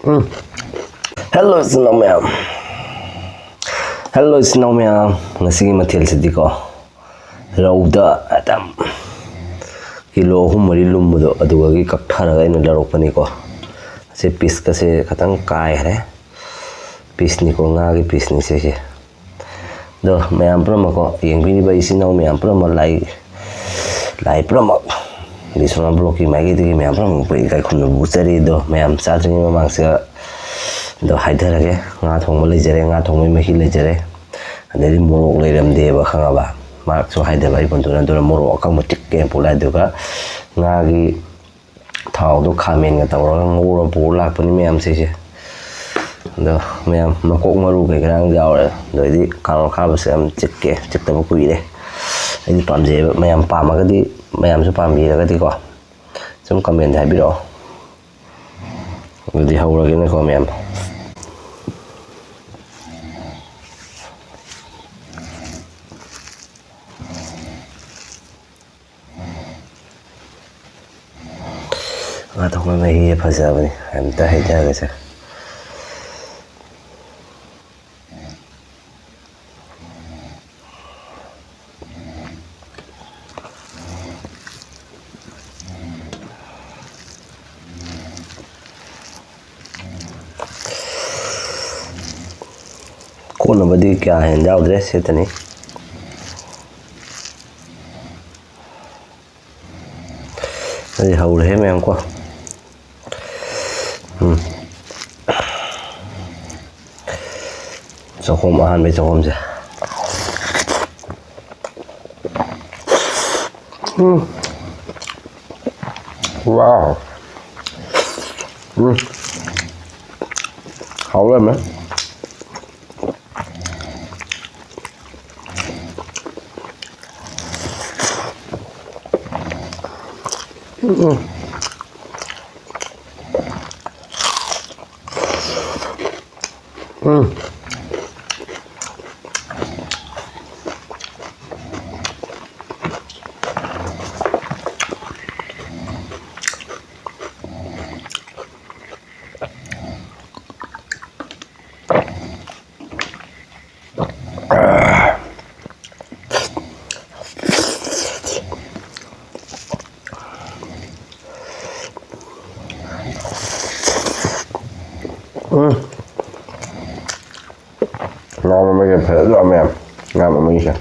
Hello, Mayam. Hello, Mayam. Ngasigi mathil sidiko. Rauda atam. Kilo humari lumbudo adugi kaktharaga ina larokpani ko. Se piece ka se katang kai hare. Piece ni ko ngagi piece ni se. Do mayam prama ko yengbini ba isinaw mayam prama lai prama. BSharmaVlog ki maikeidagi mayam prama ko ekai khumnaba utchari do mayam satringi mamangsa do haidharage nga thongba leijare nga thongbai mahi leijare adedi morok leiramde ba khangaba mak so haidaba ibonduna do morok akang tikke pula duga ngagi thau do khamen ga tawra ngora bo lakpani mayam se do mayam makok maru ke grang jawre do di Karin Akhaba Chikthaba kuire ai pamje mayam pamagadi mayam su pambi ragadi ko sum comment habiro di hawrage ne ko mayam Atau mana ini pasal ni, entah aja guys. Kau nak bagi kya है जाओ dress है तनी अरे how रहे मैं हमको Chokom ahan may chokom siya. Wow. Hảo lắm á. Ngon mấy cái phở rồi mềm, ngon mà mấy cái.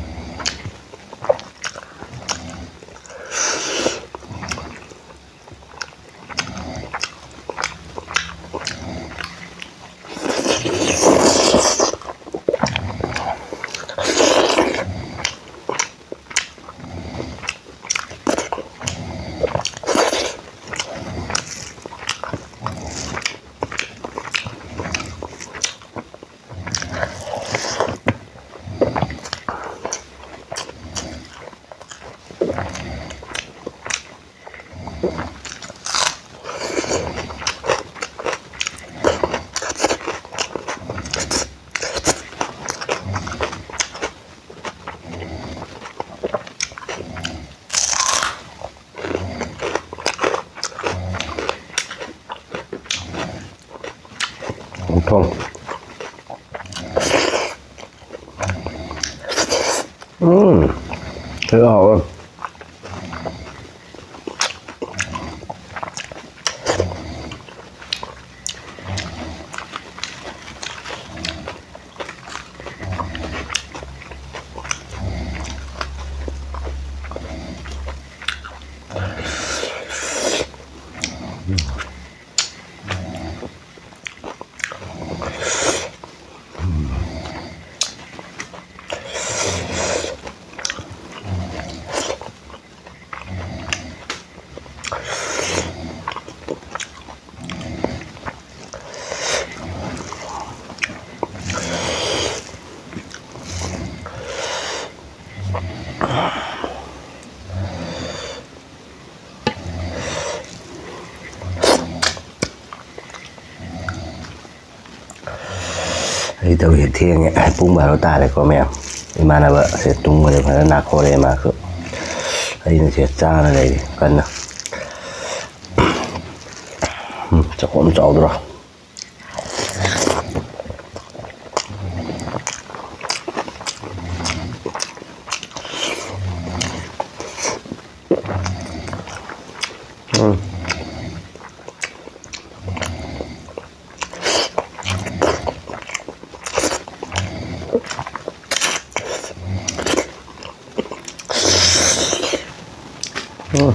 Thơm. Thế là hảo. Thì tàu hiện thiên ấy, pung vào ta lại có mèo, mà là vợ sẽ tung vào đây phải nạc hồ đây mà cứ, đây là sẽ cha là đây cần nào, chắc cũng cháu được rồi. Chào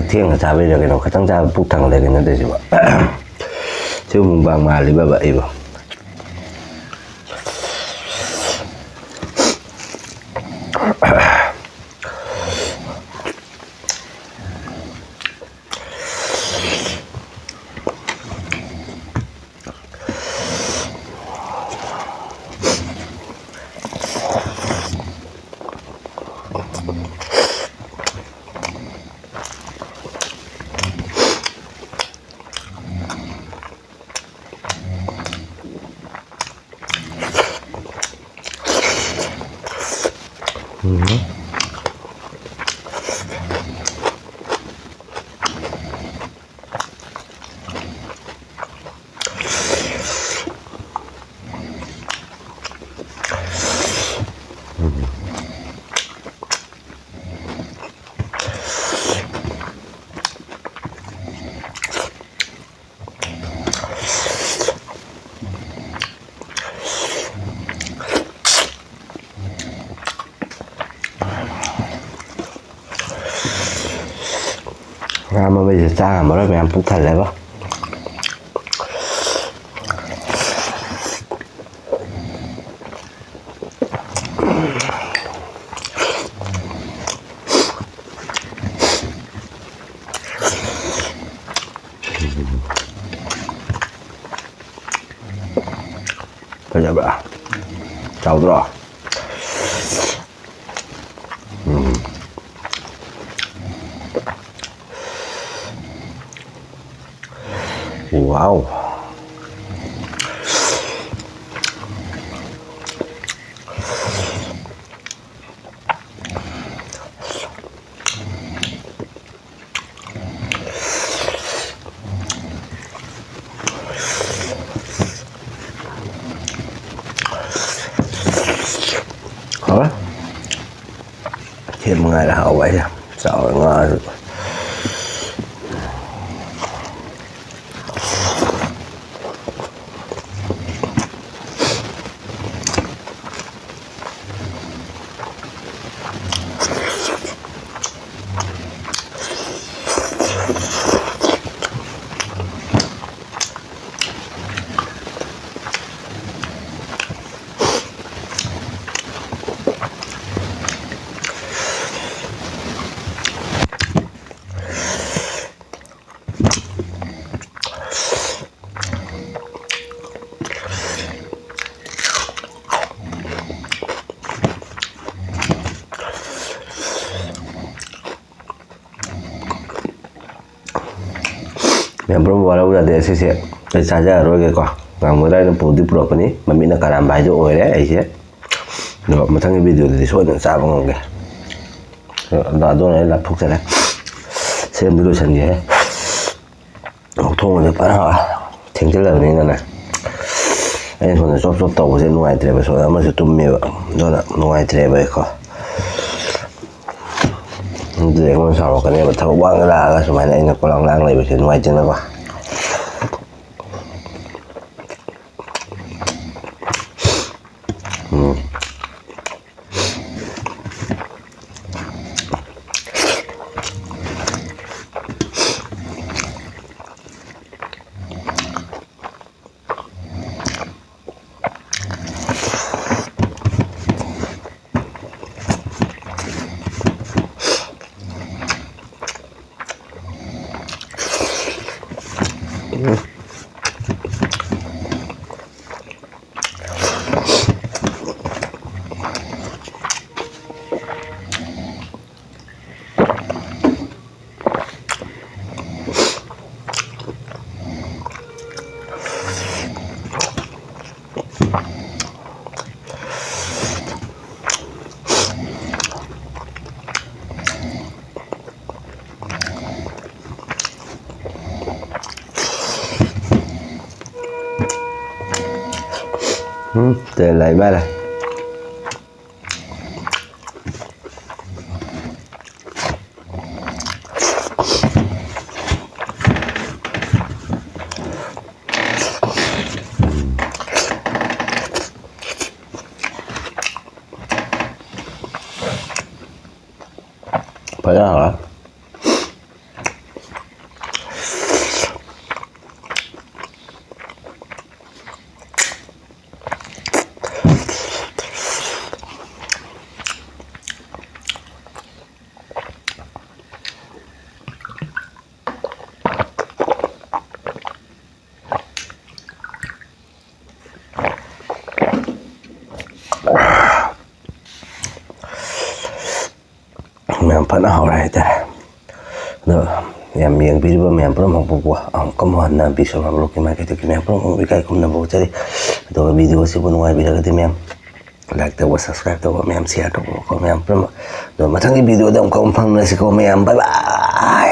thiên là chào bây giờ cái nó khá chào phút thằng này nó đây chứ bạn chứ Mukbang mà lý bà vậy mà mà bây giờ cha mà nói mẹ em phúc thật đấy bác bây giờ bác chào rồi wow hả thêm một ngày là hậu vậy sợ ngon yang belum walau udah ada sih saja roge kok nggak mulai nempuh di pro ini meminta karam baju oleh aja nggak matang video di soal yang sabang nggak nggak ada nih lapuk saja saya dulu sendiri thong udah parah tinggal lagi nih nana ini soalnya sob tahu sih nuai tereba soalnya masih tummi nona nuai tereba kok Jadi aku salah kan ya betul uang lah semuanya ini pulang lang lagi bisa nuai jenak apa Tên lại ba này. Phải đó hả? Mẹ phải nó hậu này ta nữa em miệng bị bơm mẹ bơm học bùa có một lần BSharmaVlog cái mai cái thứ mẹ bơm không bị cái khumnaba utchari rồi video sẽ buồn ngoài bị cái thứ mẹ like tao subscribe tao mẹ share tao có mẹ bơm rồi mà thằng cái video đó không phăng này sẽ có mẹ bye bye